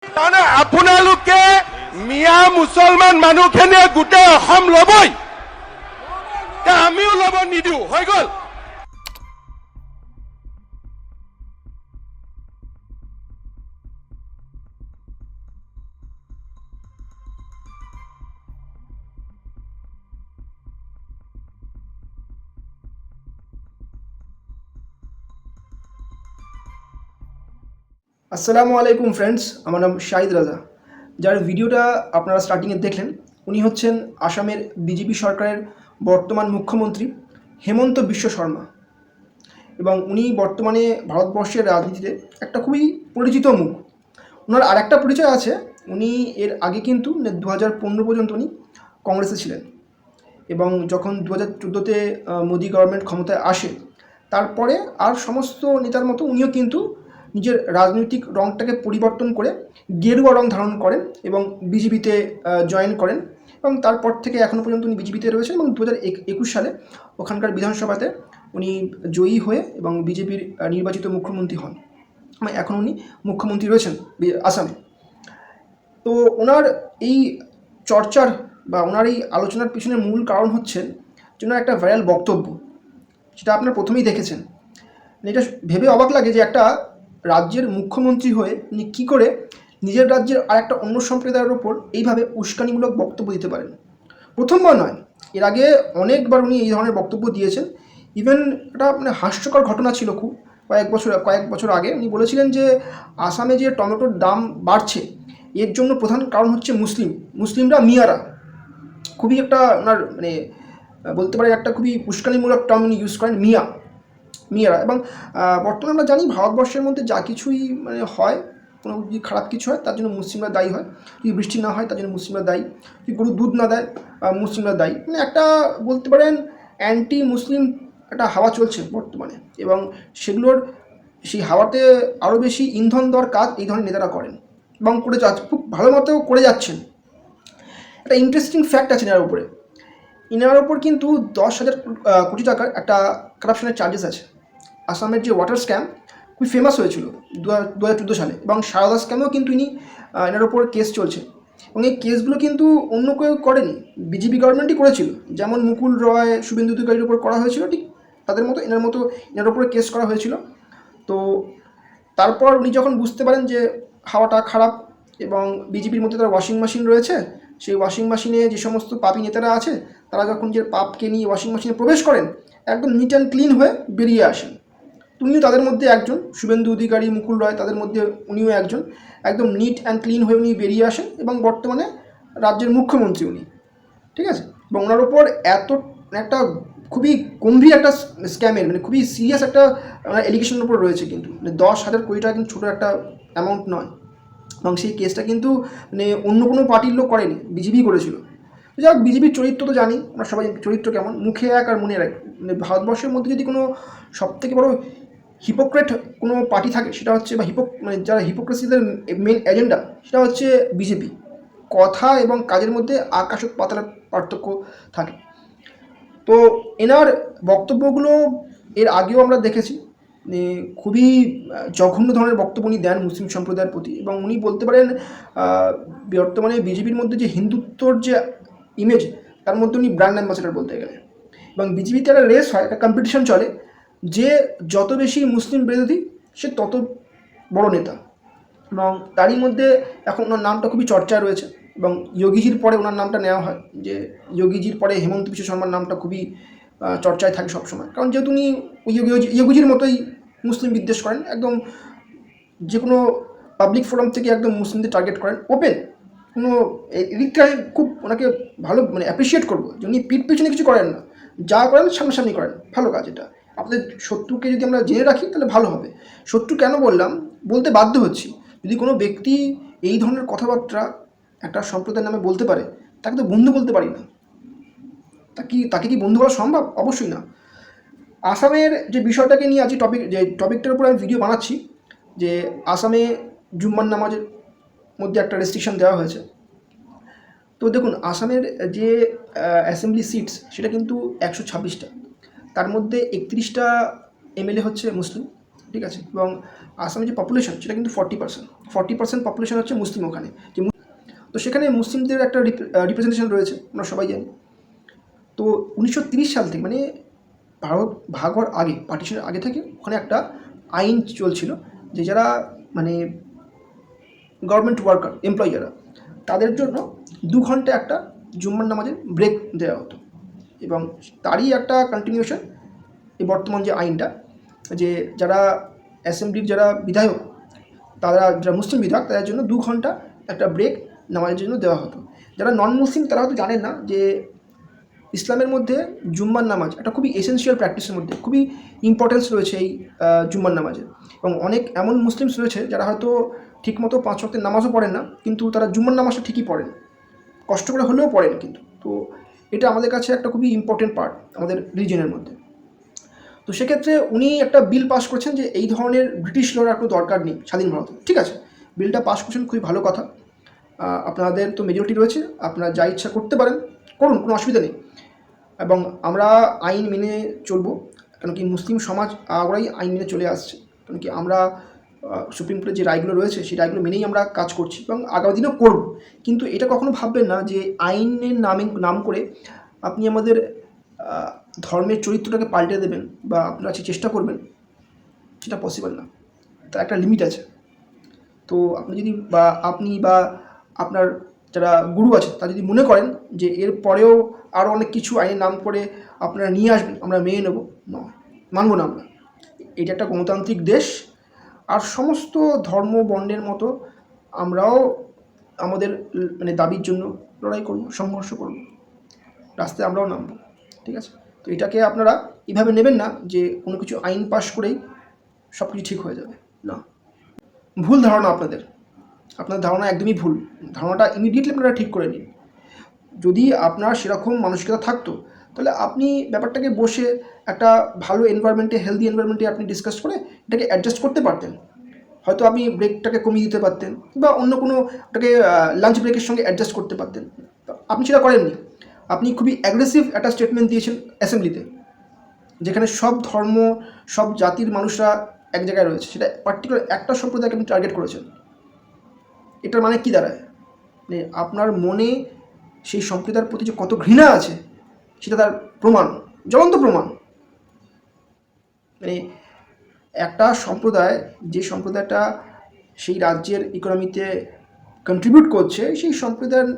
তাৰমানে আপোনালোকে মিয়া মুছলমান মানুহখিনিয়ে গোটেই অসম ল'বই, আমিও ল'ব নিদিওঁ, হৈ গ'ল। আসসালামু আলাইকুম ফ্রেন্ডস, আমার নাম শাহিদ রাজা। যার ভিডিওটা আপনারা স্টার্টিংয়ে দেখলেন উনি হচ্ছেন আসামের বিজেপি সরকারের বর্তমান মুখ্যমন্ত্রী হেমন্ত বিশ্ব শর্মা, এবং উনি বর্তমানে ভারতবর্ষের রাজনীতিতে একটা খুবই পরিচিত মুখ। ওনার আরেকটা পরিচয় আছে, উনি এর আগে কিন্তু 2015 পর্যন্ত উনি কংগ্রেসে ছিলেন, এবং যখন 2014-তে মোদি গভর্নমেন্ট ক্ষমতায় আসে তারপরে আর সমস্ত নেতার মতো উনিও কিন্তু নিজের রাজনৈতিক রঙটাকে পরিবর্তন করে গেরুয়া রং ধারণ করেন এবং বিজেপিতে জয়েন করেন, এবং তারপর থেকে এখনও পর্যন্ত উনি বিজেপিতে রয়েছেন এবং 2021 সালে ওখানকার বিধানসভাতে উনি জয়ী হয়ে এবং বিজেপির নির্বাচিত মুখ্যমন্ত্রী হন। এখন উনি মুখ্যমন্ত্রী রয়েছেন আসামে। তো ওনার এই চর্চার বা ওনার এই আলোচনার পিছনে মূল কারণ হচ্ছে যে ওনার একটা ভাইরাল বক্তব্য, সেটা আপনারা প্রথমেই দেখেছেন। এটা ভেবে অবাক লাগে যে একটা রাজ্যের মুখ্যমন্ত্রী হয়ে উনি কী করে নিজের রাজ্যের আর একটা অন্য সম্প্রদায়ের ওপর এইভাবে উস্কানিমূলক বক্তব্য দিতে পারেন। প্রথমবার নয়, এর আগে অনেকবার উনি এই ধরনের বক্তব্য দিয়েছেন। ইভেন একটা মানে হাস্যকর ঘটনা ছিল খুব, কয়েক বছর আগে উনি বলেছিলেন যে আসামে যে টমেটোর দাম বাড়ছে এর জন্য প্রধান কারণ হচ্ছে মুসলিমরা মিয়ারা। খুবই একটা ওনার মানে বলতে পারে একটা খুবই উস্কানিমূলক টার্ম উনি ইউজ করেন, মিয়ারা। এবং বর্তমানে আমরা জানি ভারতবর্ষের মধ্যে যা কিছুই মানে হয়, কোনো যদি খারাপ কিছু হয় তার জন্য মুসলিমরা দায়ী হয়, যদি বৃষ্টি না হয় তার জন্য মুসলিমরা দায়ী, যদি গরু দুধ না দেয় মুসলিমরা দায়ী। মানে একটা বলতে পারেন অ্যান্টি মুসলিম একটা হাওয়া চলছে বর্তমানে, এবং সেগুলোর সেই হাওয়াতে আরও বেশি ইন্ধন দেওয়ার কাজ এই ধরনের নেতারা করেন এবং করে যাচ্ছে, খুব ভালো মতো করে যাচ্ছেন। একটা ইন্টারেস্টিং ফ্যাক্ট আছে ইনার ওপর কিন্তু 10,000 কোটি টাকার একটা কারাপশনের চার্জেস আছে। আসামের যে ওয়াটার স্ক্যাম খুবই ফেমাস হয়েছিল 2014 সালে, এবং সারদা স্ক্যামেও কিন্তু এনার ওপর কেস চলছে, এবং এই কেসগুলো কিন্তু অন্য কেউ করেনি, বিজেপি গভর্নমেন্টই করেছিল। যেমন মুকুল রয়, শুভেন্দু অধিকারীর উপর করা হয়েছিল, ঠিক তাদের মতো এনার ওপরে কেস করা হয়েছিল। তো তারপর উনি যখন বুঝতে পারেন যে হাওয়াটা খারাপ এবং বিজেপির মধ্যে তার ওয়াশিং মেশিন রয়েছে, সেই ওয়াশিং মেশিনে যে সমস্ত পাপি নেতারা আছে তারা যখন যে পাপকে নিয়ে ওয়াশিং মেশিনে প্রবেশ করেন একদম নিট অ্যান্ড ক্লিন হয়ে বেরিয়ে আসেন। উনিও তাদের মধ্যে একজন, শুভেন্দু অধিকারী, মুকুল রয়, তাদের মধ্যে উনিও একজন, একদম নিট অ্যান্ড ক্লিন হয়ে উনি বেরিয়ে আসেন এবং বর্তমানে রাজ্যের মুখ্যমন্ত্রী উনি, ঠিক আছে। এবং ওনার ওপর এত একটা খুবই গম্ভীর একটা স্ক্যামের মানে খুবই সিরিয়াস একটা এলিগেশনের উপর রয়েছে, কিন্তু মানে 10,000 কোটি টাকা কিন্তু ছোটো একটা অ্যামাউন্ট নয়, এবং সেই কেসটা কিন্তু মানে অন্য কোনো পার্টির লোক করেনি, বিজেপি করেছিল। যাক, বিজেপির চরিত্র তো জানি আমরা সবাই, চরিত্র কেমন, মুখে এক আর মনে এক। মানে ভারতবর্ষের মধ্যে যদি কোনো সবথেকে বড় হিপোক্রেট কোনো পার্টি থাকে সেটা হচ্ছে, বা মানে যারা হিপোক্রেসিদের মেন এজেন্ডা সেটা হচ্ছে বিজেপি। কথা এবং কাজের মধ্যে আকাশ ও পাতালের পার্থক্য থাকে। তো এনার বক্তব্যগুলো এর আগেও আমরা দেখেছি, খুবই জঘন্য ধরনের বক্তব্য উনি দেন মুসলিম সম্প্রদায়ের প্রতি, এবং উনি বলতে পারেন বর্তমানে বিজেপির মধ্যে যে হিন্দুত্বর যে ইমেজ তার মধ্যে উনি ব্র্যান্ড অ্যাম্বাসেডার বলতে গেলে। এবং বিজেপিতে একটা রেস হয়, একটা কম্পিটিশন চলে, যে যত বেশি মুসলিম বিরোধী সে তত বড় নেতা, এবং তারই মধ্যে এখন ওনার নামটা খুবই চর্চায় রয়েছে, এবং যোগীজির পরে ওনার নামটা নেওয়া হয়, যে যোগীজির পরে হেমন্ত বিশ্ব শর্মার নামটা খুবই চর্চায় থাকে সবসময়, কারণ যেহেতু উনি যোগীজির মতোই মুসলিম বিদ্বেষ করেন, একদম যে কোনো পাবলিক ফোরাম থেকে একদম মুসলিমদের টার্গেট করেন ওপেন। কোনো এদিকটা খুব ওনাকে ভালো মানে অ্যাপ্রিসিয়েট করবো যে উনি পিঠ পিছনে কিছু করেন না, যা করেন সামনাসামনি করেন, ভালো কাজ এটা। আপনাদের শত্রুকে যদি আমরা জেনে রাখি তাহলে ভালো হবে। শত্রু কেন বললাম, বলতে বাধ্য হচ্ছি, যদি কোনো ব্যক্তি এই ধরনের কথাবার্তা একটা সম্প্রদায়ের নামে বলতে পারে তাকে তো বন্ধু বলতে পারি না, তাকে কি বন্ধু বলা সম্ভব? অবশ্যই না। আসামের যে বিষয়টাকে নিয়ে আজ টপিকটার উপর আমি ভিডিও বানাচ্ছি, যে আসামে জুম্মার নামাজের মধ্যে একটা রেস্ট্রিকশন দেওয়া হয়েছে। তো দেখুন, আসামের যে অ্যাসেম্বলি সিটস সেটা কিন্তু 126টা, তার মধ্যে 31টা এমএলএ হচ্ছে মুসলিম ঠিক আছে। এবং আসামে যে পপুলেশন সেটা কিন্তু 40% পপুলেশন হচ্ছে মুসলিম ওখানে। তো সেখানে মুসলিমদের একটা রিপ্রেজেন্টেশন রয়েছে, আমরা সবাই জানি। তো 1930 সাল থেকে, মানে ভারত ভাগ হওয়ার আগে, পার্টিশনের আগে থেকে ওখানে একটা আইন চলছিল যে যারা মানে গভর্নমেন্ট ওয়ার্কার, এমপ্লয়ি যারা, তাদের জন্য 2 ঘন্টা একটা জুম্মার নামাজের ব্রেক দেওয়া হতো। এবং তারই একটা কন্টিনিউশন এই বর্তমান যে আইনটা, যে যারা অ্যাসেম্বলির যারা বিধায়ক, তারা যারা মুসলিম বিধায়ক, তাদের জন্য 2 ঘন্টা একটা ব্রেক নামাজের জন্য দেওয়া হতো। যারা নন মুসলিম তারা হয়তো জানেন না যে ইসলামের মধ্যে জুম্মার নামাজ একটা খুবই এসেন্সিয়াল প্র্যাকটিসের মধ্যে, খুবই ইম্পর্টেন্স রয়েছে এই জুম্মার নামাজের। এবং অনেক এমন মুসলিমস রয়েছে যারা হয়তো ঠিকমতো 5 ওয়াক্তের নামাজও পড়েন না, কিন্তু তারা জুম্মার নামাজটা ঠিকই পড়েন, কষ্ট করে হলেও পড়েন কিন্তু। তো এটা আমাদের কাছে একটা খুবই ইম্পর্টেন্ট পার্ট আমাদের রিলিজনের মধ্যে। তো সেক্ষেত্রে উনি একটা বিল পাস করেছেন যে এই ধরনের ব্রিটিশ লর আর কোনো দরকার নেই স্বাধীন ভারতে। ঠিক আছে, বিলটা পাস করছেন, খুবই ভালো কথা। আপনাদের তো মেজরিটি রয়েছে, আপনারা যা ইচ্ছা করতে পারেন, করুন, কোনো অসুবিধা নেই। এবং আমরা আইন মেনে চলবো, কেন কি মুসলিম সমাজ আগেই আইন মেনে চলে আসছে। কারণ কি আমরা সুপ্রিম কোর্টের যে রায়গুলো রয়েছে সেই রায়গুলো মেনেই আমরা কাজ করছি এবং আগামী দিনেও করব। কিন্তু এটা কখনো ভাববেন না যে আইনের নাম করে আপনি আমাদের ধর্মের চরিত্রটাকে পাল্টে দেবেন বা আপনারা চেষ্টা করবেন, সেটা পসিবল না। তার একটা লিমিট আছে। তো আপনি যদি আপনি বা আপনার যারা গুরু আছে তারা যদি মনে করেন যে এর পরেও আরও অনেক কিছু আইনের নাম করে আপনারা নিয়ে আসবেন, আমরা মেনে নেব, নয়, মানব না আমরা। এটা একটা গণতান্ত্রিক দেশ, আর সমস্ত ধর্ম বর্ণের মতো আমরাও আমাদের মানে দাবির জন্য লড়াই করব, সংঘর্ষ করব, রাস্তায় আমরাও নামব। ঠিক আছে, তো এটাকে আপনারা এইভাবে নেবেন না যে কোনো কিছু আইন পাশ করেই সব কিছু ঠিক হয়ে যাবে, না। ভুল ধারণা আপনার ধারণা একদমই ভুল। ধারণাটা ইমিডিয়েটলি আপনারা ঠিক করে নিন। যদি আপনার সেরকম মানসিকতা থাকতো তাহলে আপনি ব্যাপারটাকে বসে একটা ভালো এনভায়রনমেন্টে, হেলদি এনভায়রনমেন্টে আপনি ডিসকাস করে এটাকে অ্যাডজাস্ট করতে পারতেন। হয়তো আপনি ব্রেকটাকে কমিয়ে দিতে পারতেন বা অন্য কোনো ওটাকে লাঞ্চ ব্রেকের সঙ্গে অ্যাডজাস্ট করতে পারতেন। আপনি সেটা করেননি। আপনি খুবই অ্যাগ্রেসিভ একটা স্টেটমেন্ট দিয়েছেন অ্যাসেম্বলিতে, যেখানে সব ধর্ম, সব জাতির মানুষরা এক জায়গায় রয়েছে, সেটা পার্টিকুলার একটা সম্প্রদায়কে আপনি টার্গেট করেছেন। এটার মানে কী দাঁড়ায়? মানে আপনার মনে সেই সম্প্রদায়ের প্রতি যে কত ঘৃণা আছে সেটা তার প্রমাণ, জ্বলন্ত প্রমাণ। মানে একটা সম্প্রদায়, যে সম্প্রদায়টা সেই রাজ্যের ইকোনমিতে কন্ট্রিবিউট করছে, সেই সম্প্রদায়ের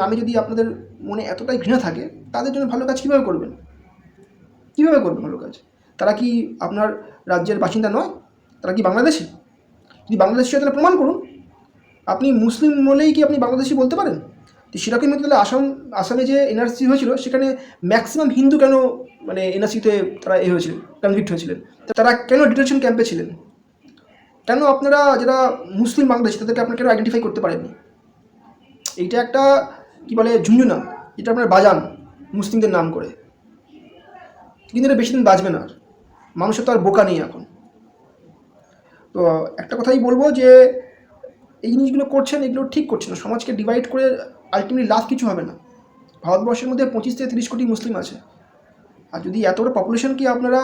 নামে যদি আপনাদের মনে এতটাই ঘৃণা থাকে, তাদের জন্য ভালো কাজ কীভাবে করবেন? ভালো কাজ? তারা কি আপনার রাজ্যের বাসিন্দা নয়? তারা কি বাংলাদেশি? যদি বাংলাদেশি হয় তাহলে প্রমাণ করুন। আপনি মুসলিম বলেই কি আপনি বাংলাদেশি বলতে পারেন? তো সেরকমই তাহলে আসামে যে এনআরসি হয়েছিল সেখানে ম্যাক্সিমাম হিন্দু কেন মানে এনআরসিতে তারা হয়েছিলেন, কনভিক্ট হয়েছিলেন? তারা কেন ডিটেনশন ক্যাম্পে ছিলেন? কেন আপনারা যারা মুসলিম বাংলাদেশি তাদেরকে আপনারা কেন আইডেন্টিফাই করতে পারেননি? এইটা একটা কী বলে ঝুনঝুনা, এটা আপনারা বাজান মুসলিমদের নাম করে, কিন্তু এটা বেশি দিন বাজবে না। আর মানুষের তো আর বোকা নেই এখন। তো একটা কথাই বলবো যে এই জিনিসগুলো করছেন, এগুলো ঠিক করছে না। সমাজকে ডিভাইড করে আলটিমেটলি লাভ কিছু হবে না। ভারতবর্ষের মধ্যে 25 থেকে 30 কোটি মুসলিম আছে, আর যদি এত বড় পপুলেশনকে আপনারা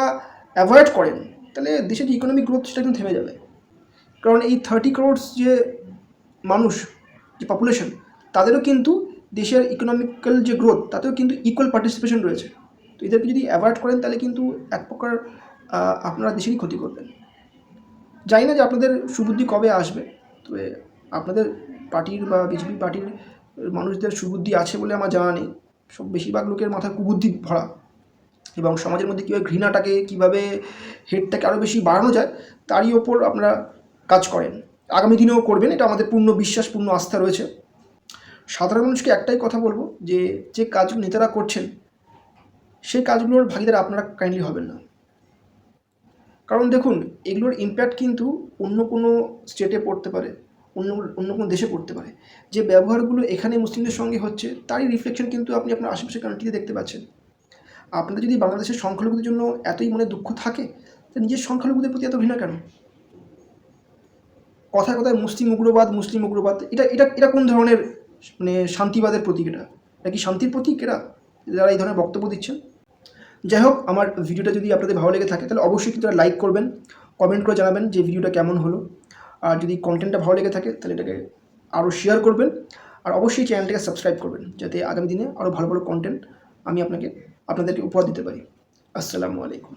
অ্যাভয়েড করেন তাহলে দেশের যে ইকোনমিক গ্রোথ সেটা কিন্তু থেমে যাবে। কারণ এই 30 crores যে মানুষ, যে পপুলেশন, তাদেরও কিন্তু দেশের ইকোনমিক্যাল যে গ্রোথ তাতেও কিন্তু ইকুয়াল পার্টিসিপেশন রয়েছে। তো এদেরকে যদি অ্যাভয়েড করেন তাহলে কিন্তু এক প্রকার আপনারা দেশেরই ক্ষতি করবেন। জানি না যে আপনাদের সুবুদ্ধি কবে আসবে, তবে আপনাদের পার্টির বা বিজেপি পার্টির মানুষদের সুবুদ্ধি আছে বলে আমার জানা নেই। সব বেশিরভাগ লোকের মাথায় কুবুদ্ধি ভরা, এবং সমাজের মধ্যে কীভাবে ঘৃণাটাকে, কীভাবে হেডটাকে আরও বেশি বাড়ানো যায় তারই ওপর আপনারা কাজ করেন, আগামী দিনেও করবেন, এটা আমাদের পূর্ণ বিশ্বাস, পূর্ণ আস্থা রয়েছে। সাধারণ মানুষকে একটাই কথা বলবো যে যে কাজগুলো নেতারা করছেন সেই কাজগুলোর ভাগিদার আপনারা কাইন্ডলি হবেন না। কারণ দেখুন, এগুলোর ইম্প্যাক্ট কিন্তু অন্য কোনো স্টেটে পড়তে পারে, অন্য কোনো দেশে পড়তে পারে। যে ব্যবহারগুলো এখানে মুসলিমদের সঙ্গে হচ্ছে তারই রিফ্লেকশন কিন্তু আপনি আপনার আশেপাশের কান্ট্রিতে দেখতে পাচ্ছেন। আপনাদের যদি বাংলাদেশের সংখ্যালঘুদের জন্য এতই মনে দুঃখ থাকে, তা নিজের সংখ্যালঘুদের প্রতি এত ঘৃণা কেন? কথায় কথায় মুসলিম উগ্রবাদ, এটা কোন ধরনের মানে শান্তিবাদের প্রতীক? এটা কি শান্তির প্রতীক এরা, যারা এই ধরনের বক্তব্য দিচ্ছেন? যাই হোক, আমার ভিডিওটা যদি আপনাদের ভালো লেগে থাকে তাহলে অবশ্যই কিন্তু লাইক করবেন, কমেন্ট করে জানাবেন যে ভিডিওটা কেমন হলো। আর যদি কন্টেন্টটা ভালো লেগে থাকে তাহলে এটাকে আরও শেয়ার করবেন, আর অবশ্যই চ্যানেলটাকে সাবস্ক্রাইব করবেন, যাতে আগামী দিনে আরও ভালো ভালো কন্টেন্ট আমি আপনাদেরকে উপহার দিতে পারি। আসসালামু আলাইকুম।